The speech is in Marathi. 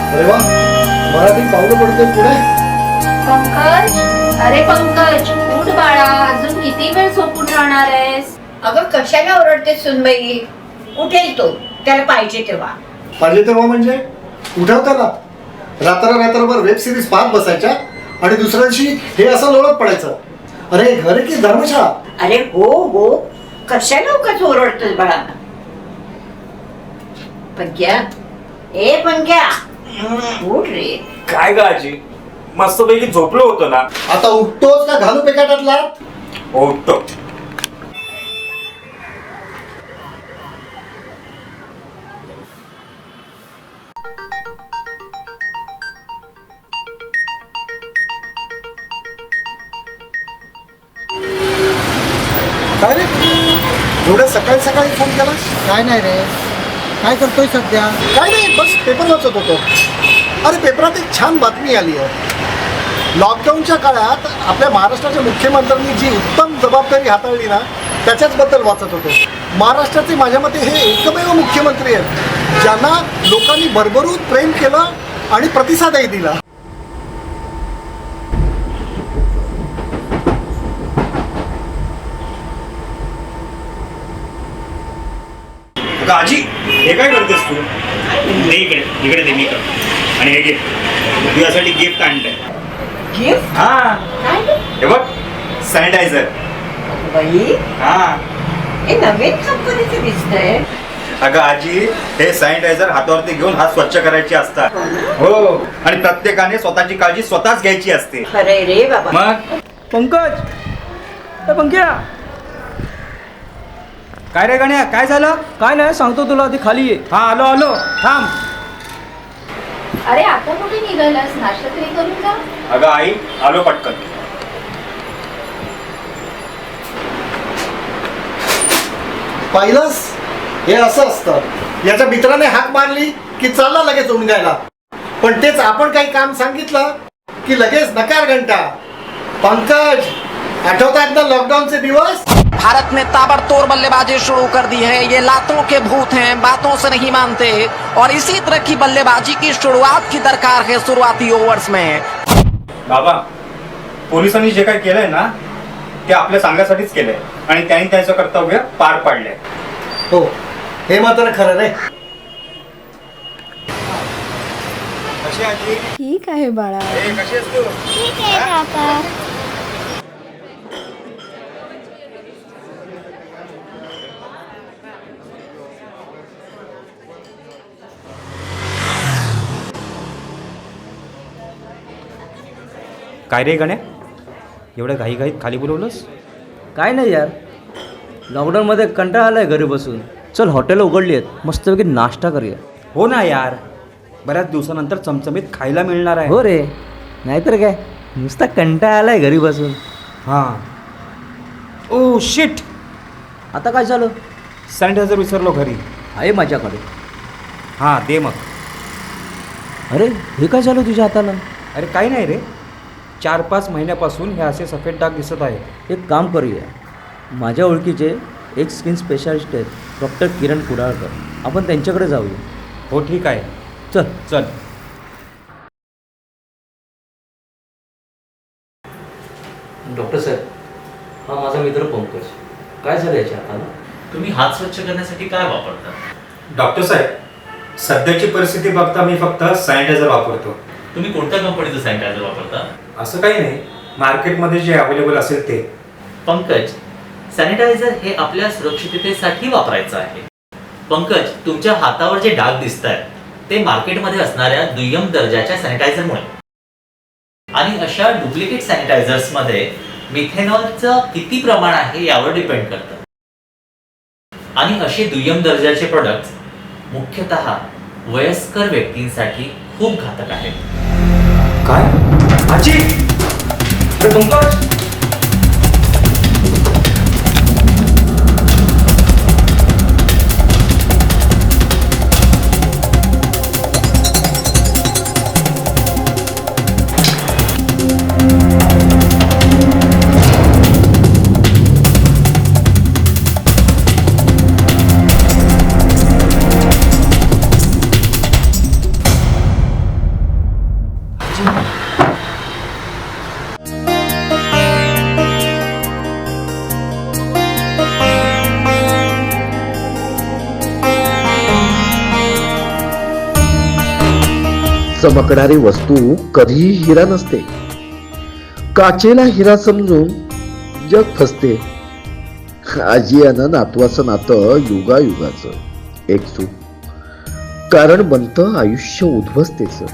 अरे वा, मराठी पावलं पडते पुढे. पंकज, अरे पंकज, उठ बाळा, अजून किती वेळ झोपून राहणार आहेस? अगं कशाला ओरडते सुनबाई? उठेल तो, त्याला पाहिजे तेव्हा. पाहिजे तेव्हा म्हणजे उठवताना रात्रभर वेब सिरीज पाहत बसायच्या आणि दुसऱ्या दिवशी हे असं लोळत पडायचं. अरे घर आहे की धर्मशाळा? अरे हो हो, कशाला उगाच ओरडतोस बाळा? पंक्या, ए पंक्या, उठ रे. काय ग आजी, मस्तपैकी झोपलो होतो ना. आता उठतोच का घालू पेकाटातला? उठतो. काय रे, एवढ्या सकाळी सकाळी फोन केलास? काय नाही रे, काय करतोय सध्या? काय नाही, बस पेपर वाचत होतो. अरे पेपरात एक छान बातमी आली आहे. लॉकडाऊनच्या काळात आपल्या महाराष्ट्राच्या मुख्यमंत्र्यांनी जी उत्तम जबाबदारी हाताळली ना, त्याच्याचबद्दल वाचत होतो. महाराष्ट्राचे माझ्या मते हे एकमेव मुख्यमंत्री आहेत ज्यांना लोकांनी भरभरून प्रेम केलं आणि प्रतिसादही दिला. अगं आजी, हे काय करतेस तू? दे इकडे, इकडे दे, मी कर. आणि हे घे, तुझ्यासाठी गिफ्ट आणलंय. गिफ्ट? हा, काय? हे बघ, सॅनिटायझर. बाई, हा. हे नवीन कंपनीचं दिसतंय. अगं आजी, हे सॅनिटायझर हातावरती घेऊन हात स्वच्छ करायचे असतात. हो, आणि प्रत्येकाने स्वतःची काळजी स्वतःच घ्यायची असते. खरंय रे बाबा. मग पंकज, पंक्या, काय रे गण्या, काय झालं? काय नाही, सांगतो तुला, ती खाली ये. हा, आलो आलो, थांब. अरे आता कुठे निघालास? नाश्ता तरी करून जा. अगं आई, आलो पटकन. पाहिलंस, हे असं असतं. याच्या मित्राने हाक मारली की चालला लगेच उमगायला, पण तेच आपण काही काम सांगितलं की लगेच नकार घंटा. पंकज, आठवतात ना लॉकडाऊनचे दिवस? भारत ने ताबड़तोड़ बल्लेबाजी शुरू कर दी है। ये लातों के भूत हैं, बातों से नहीं मानते, और इसी तरह की बल्लेबाजी की शुरुआत की दरकार है शुरुआती ओवर्स में। बाबा, पोलिसांनी जे काय केलंय ना, ते आपल्या चांगल्यासाठीच केलंय आणि त्यांनी त्यांचं कर्तव्य पार पाडलंय. हो, हे मात्र खरं रे. कशी आजी? ठीक आहे बाळा. कशी आहेस तू? ठीक आहे काका. काय रे गण्या, एवढ्या घाईघाईत खाली बोलवलंस? काय नाही यार, लॉकडाऊनमध्ये कंटाळा आलाय घरी बसून. चल, हॉटेल उघडली आहेत, मस्तपैकी नाश्ता करूया. हो ना यार, बऱ्याच दिवसानंतर चमचमीत खायला मिळणार आहे. हो रे, नाहीतर काय, नुसता कंटाळा आलाय घरी बसून. हां. ओ शिट, आता काय झालं? सॅनिटायझर विसरलो घरी. आहे माझ्याकडे. हां, दे मग. अरे, हे काय झालं तुझ्या हाताला? अरे काही नाही रे, 4-5 महिन्यापासून हे असे सफेद डाग दिसत आहे. एक काम करूया, माझ्या ओळखीचे एक स्किन स्पेशालिस्ट आहेत, डॉक्टर किरण कुडाळकर. आपण त्यांच्याकडे जाऊया. हो ठीक आहे, चल. चल. डॉक्टर साहेब, हा माझा मित्र पंकज. काय झालं याच्या हाताला? तुम्ही हात स्वच्छ करण्यासाठी काय वापरता? डॉक्टर साहेब, सध्याची परिस्थिती बघता मी फक्त सॅनिटायझर वापरतो. तुम्ही कोणत्या कंपनीचं सॅनिटायझर वापरता? असं काही नाही, मार्केटमध्ये जे अवेलेबल असेल ते. पंकज, सॅनिटायझर हे आपल्या सुरक्षिततेसाठी वापरायचं आहे. पंकज, तुमच्या हातावर जे डाग दिसत आहेत ते मार्केटमध्ये असणाऱ्या दुय्यम दर्जाच्या सॅनिटायझरमुळे. आणि अशा डुप्लिकेट सॅनिटायझर्समध्ये मिथेनॉलचं किती प्रमाण आहे यावर डिपेंड करतं. आणि असे दुय्यम दर्जाचे प्रोडक्ट्स मुख्यतः वयस्कर व्यक्तींसाठी खूप घातक आहेत. काय आजी? अरे पंकज, चमकणारी वस्तू कधीही हिरा नसते. काचेला हिरा समजून जग फसते. आजी आणि नातवाचं नातं युगायुगाचं एक सुख. कारण बनतं आयुष्य उद्ध्वस्तेचं.